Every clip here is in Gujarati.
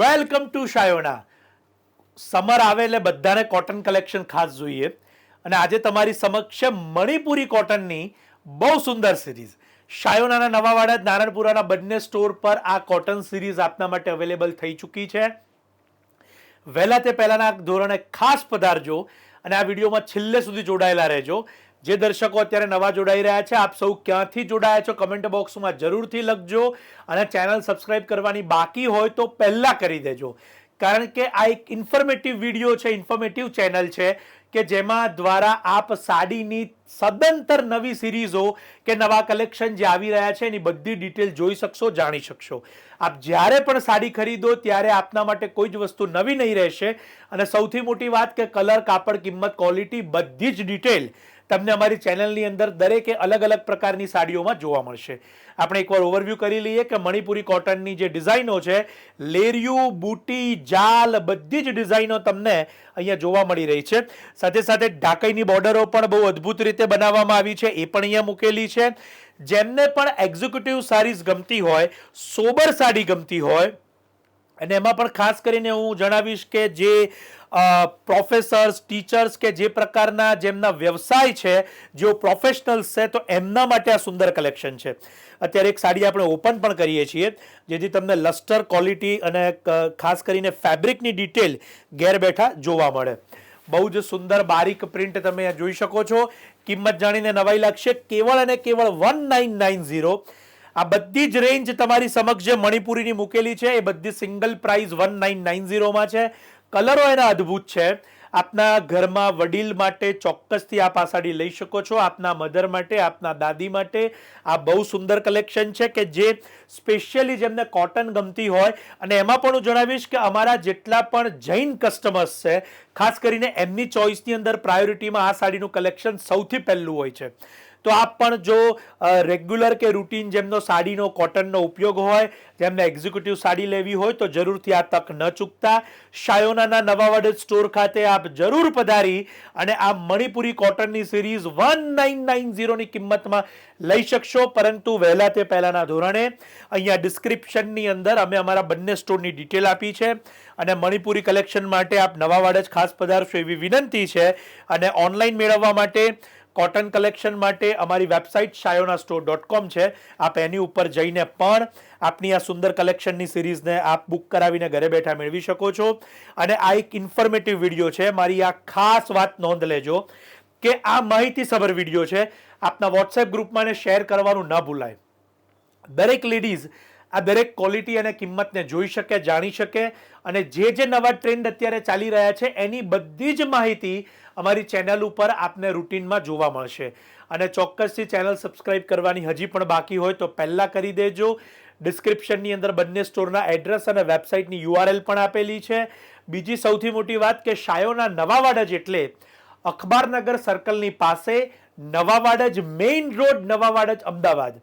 Welcome to Shayona. સમર આવે એટલે બધાને કોટન કલેક્શન ખાસ જોઈએ અને આજે તમારી સમક્ષ મણિપુરી કોટનની બહુ સુંદર સિરીઝ શાયોનાના નવા વાડા નારણપુરાના બંને સ્ટોર પર આ કોટન સિરીઝ આપના માટે અવેલેબલ થઈ ચૂકી છે. વહેલા તે પહેલાના ધોરણે ખાસ પધારજો અને આ વિડીયોમાં છેલ્લે સુધી જોડાયેલા રહેજો. જે દર્શકો અત્યારે નવા જોડાઈ રહ્યા છે, આપ સૌ ક્યાંથી જોડાયા છો કમેન્ટ બોક્સમાં જરૂરથી લખજો અને ચેનલ સબસ્ક્રાઇબ કરવાની બાકી હોય તો પહેલાં કરી દેજો, કારણ કે આ એક ઇન્ફોર્મેટિવ વિડીયો છે, ઇન્ફોર્મેટિવ ચેનલ છે કે જેમાં દ્વારા આપ સાડીની સદંતર નવી સિરીઝો કે નવા કલેક્શન જે આવી રહ્યા છે એની બધી ડિટેલ જોઈ શકશો, જાણી શકશો. આપ જ્યારે પણ સાડી ખરીદો ત્યારે આપના માટે કોઈ જ વસ્તુ નવી નહીં રહેશે અને સૌથી મોટી વાત કે કલર, કાપડ, કિંમત, ક્વોલિટી બધી જ ડિટેલ તમને અમારી ચેનલની અંદર દરેકે અલગ અલગ પ્રકારની સાડીઓમાં જોવા મળશે. આપણે એકવાર ઓવરવ્યૂ કરી લઈએ કે મણિપુરી કોટનની જે ડિઝાઇનો છે, લેરિયું, બુટી, જાલ બધી જ ડિઝાઇનો તમને અહીંયા જોવા મળી રહી છે. સાથે સાથે ઢાકઈની બોર્ડરો પણ બહુ અદ્ભુત રીતે બનાવવામાં આવી છે, એ પણ અહીંયા મૂકેલી છે. જેમને પણ એક્ઝિક્યુટિવ સાડીઝ ગમતી હોય, સોબર સાડી ગમતી હોય, અને એમાં પણ ખાસ કરીને હું જણાવીશ કે જે પ્રોફેસર્સ, ટીચર્સ કે જે પ્રકારના જેમના વ્યવસાય છે, જેઓ પ્રોફેશનલ્સ છે, તો એમના માટે આ સુંદર કલેક્શન છે. અત્યારે એક સાડી આપણે ઓપન પણ કરીએ છીએ જેથી તમને લસ્ટર, ક્વોલિટી અને ખાસ કરીને ફેબ્રિકની ડિટેલ ઘેર બેઠા જોવા મળે. બહુ જ સુંદર બારીક પ્રિન્ટ તમે જોઈ શકો છો. કિંમત જાણીને નવાઈ લાગશે, કેવળ અને કેવળ 1990. આ બધી જ રેન્જ તમારી સમક્ષ જે મણિપુરીની મૂકેલી છે એ બધી સિંગલ પ્રાઇસ 1990 છે. કલરો એના અદ્ભુત છે. આપના ઘરમાં વડીલ માટે ચોક્કસથી આપ આ સાડી લઈ શકો છો. આપના મધર માટે, આપના દાદી માટે આ બહુ સુંદર કલેક્શન છે કે જે સ્પેશિયલી જેમને કોટન ગમતી હોય, અને એમાં પણ હું જણાવીશ કે અમારા જેટલા પણ જૈન કસ્ટમર્સ છે, ખાસ કરીને એમની ચોઇસની અંદર પ્રાયોરિટીમાં આ સાડીનું કલેક્શન સૌથી પહેલું હોય છે. તો આપ પણ જો રેગ્યુલર કે રૂટીન જેમનો સાડીનો કોટનનો ઉપયોગ હોય, જેમને એક્ઝિક્યુટિવ સાડી લેવી હોય તો જરૂરથી આ તક ન ચૂકતા. શાયોનાના નવાવાડ સ્ટોર ખાતે આપ જરૂર પધારી અને આ મણિપુરી કોટનની સિરીઝ 1990ની કિંમતમાં લઈ શકશો. પરંતુ વહેલા તે પહેલાના ધોરણે અહીંયા ડિસ્ક્રિપ્શનની અંદર અમે અમારા બંને સ્ટોરની ડિટેલ આપી છે અને મણિપુરી કલેક્શન માટે આપ નવાવાડ જ ખાસ પધારશો એવી વિનંતી છે. અને ઓનલાઈન મેળવવા માટે, કોટન કલેક્શન માટે અમારી વેબસાઇટ shayonastore.com છે. આપ એની ઉપર જઈને પણ આપની આ સુંદર કલેક્શનની સિરીઝને આપ બુક કરાવીને ઘરે બેઠા મેળવી શકો છો. અને આ એક ઇન્ફોર્મેટિવ વિડીયો છે. મારી આ ખાસ વાત નોંધ લેજો કે આ માહિતીસભર વિડીયો છે. આપના વોટ્સએપ ગ્રુપમાં એને શેર કરવાનું ન ભૂલાય. દરેક લેડીઝ આ દરેક ક્વોલિટી અને કિંમતને જોઈ શકે, જાણી શકે અને જે નવા ટ્રેન્ડ અત્યારે ચાલી રહ્યા છે એની બધી જ માહિતી અમારી ચેનલ ઉપર આપને રૂટીનમાં જોવા મળશે. અને ચોક્કસથી ચેનલ સબસ્ક્રાઇબ કરવાની હજી પણ બાકી હોય તો પહેલાં કરી દેજો. ડિસ્ક્રિપ્શનની અંદર બંને સ્ટોરના એડ્રેસ અને વેબસાઇટની URL પણ આપેલી છે. બીજી સૌથી મોટી વાત કે શાયોના નવાવાડ એટલે અખબારનગર સર્કલની પાસે, નવાવાડ જ મેઇન રોડ, નવાવાડ જ અમદાવાદ.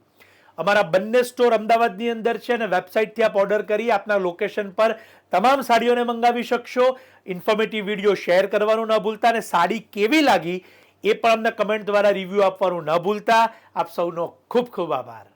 અમારા બંને સ્ટોર અમદાવાદની અંદર છે અને વેબસાઇટથી આપ ઓર્ડર કરી આપના લોકેશન પર તમામ સાડીઓને મંગાવી શકશો. ઇન્ફોર્મેટિવ વિડીયો શેર કરવાનું ન ભૂલતા અને સાડી કેવી લાગી એ પણ અમને કમેન્ટ દ્વારા રિવ્યૂ આપવાનું ન ભૂલતા. આપ સૌનો ખૂબ ખૂબ આભાર.